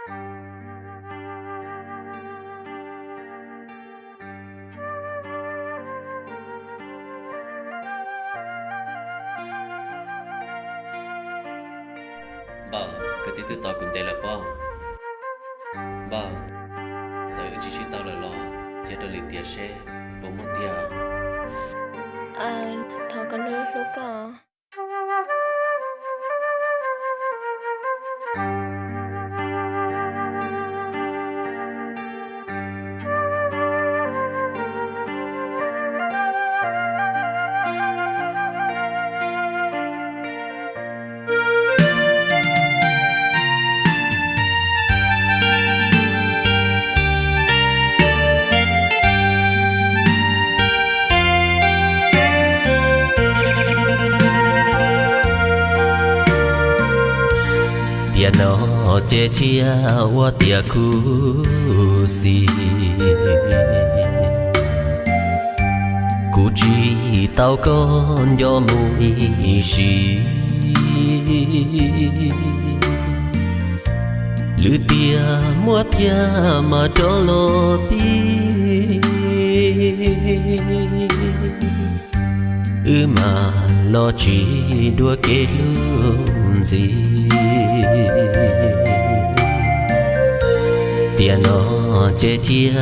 Bà, cái tí thứ tao cũng đây là bà, giờ chỉ tao là lo, giờ tôi liền tiền xe, bố mất tiền. À, thằng con đứa lúc à. Tia nó che chia wa tia kusi Cú chỉ tao con do mùi xì Lư tia mua tia mà cho lo bi Mà lo chỉ đua kế luôn gì Tia nó che chia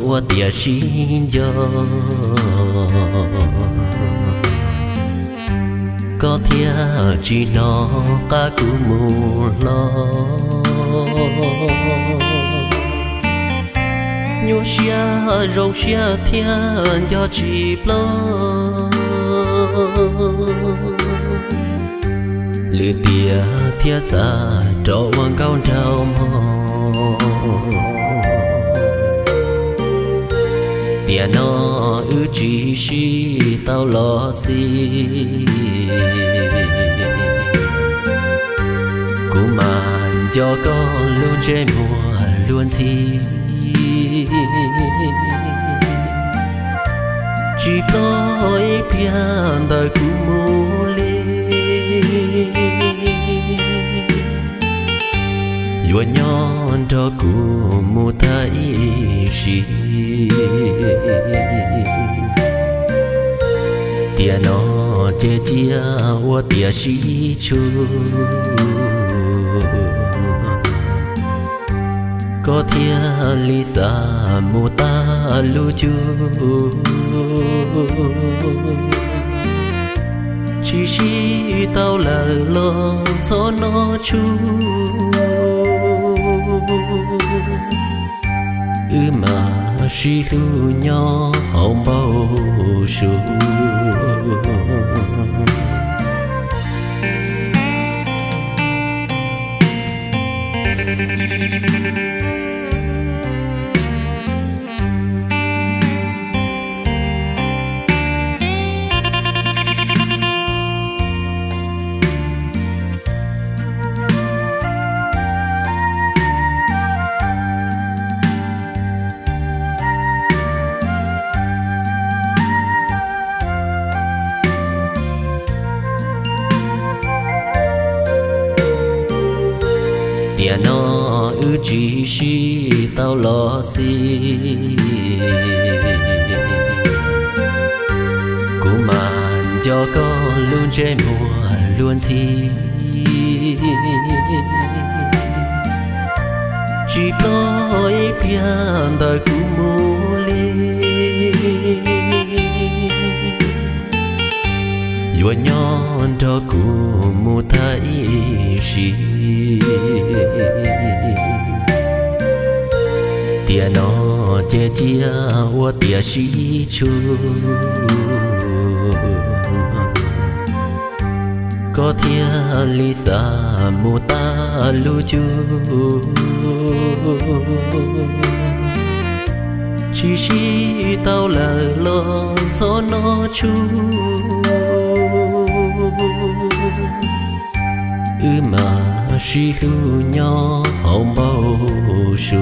wa tia xin cho Có thia chỉ nó cả cú mù lo Nhô xia rong xia thiên cho chỉ lo Lư tia thia xa trọ hoàng cao trao mò Tia nó chỉ xí tao lo xí Cú màn cho con luôn chế mùa luôn xí Chỉ nói pian đời cú mù lê Dùa nhon cho cú mù thấy xí Tia nó che chia wa tia xí chú Có thia lý xa mù ta lưu chú Chỉ xí tao là lo cho nó chú Mà xí lưu nhỏ hồng bao sù Tia nó chỉ xí tao lo xí Cú màn cho con luôn chế mùa luôn xí Chỉ nói pian đời cú mù lê Dùa nhon cho cú mù thấy xí Tia nó che chia wa tia xí chú Có thia lý xa mù ta lưu chú Chỉ xí tao là lo cho nó chú Mà xí lưu nhỏ hồng bao sù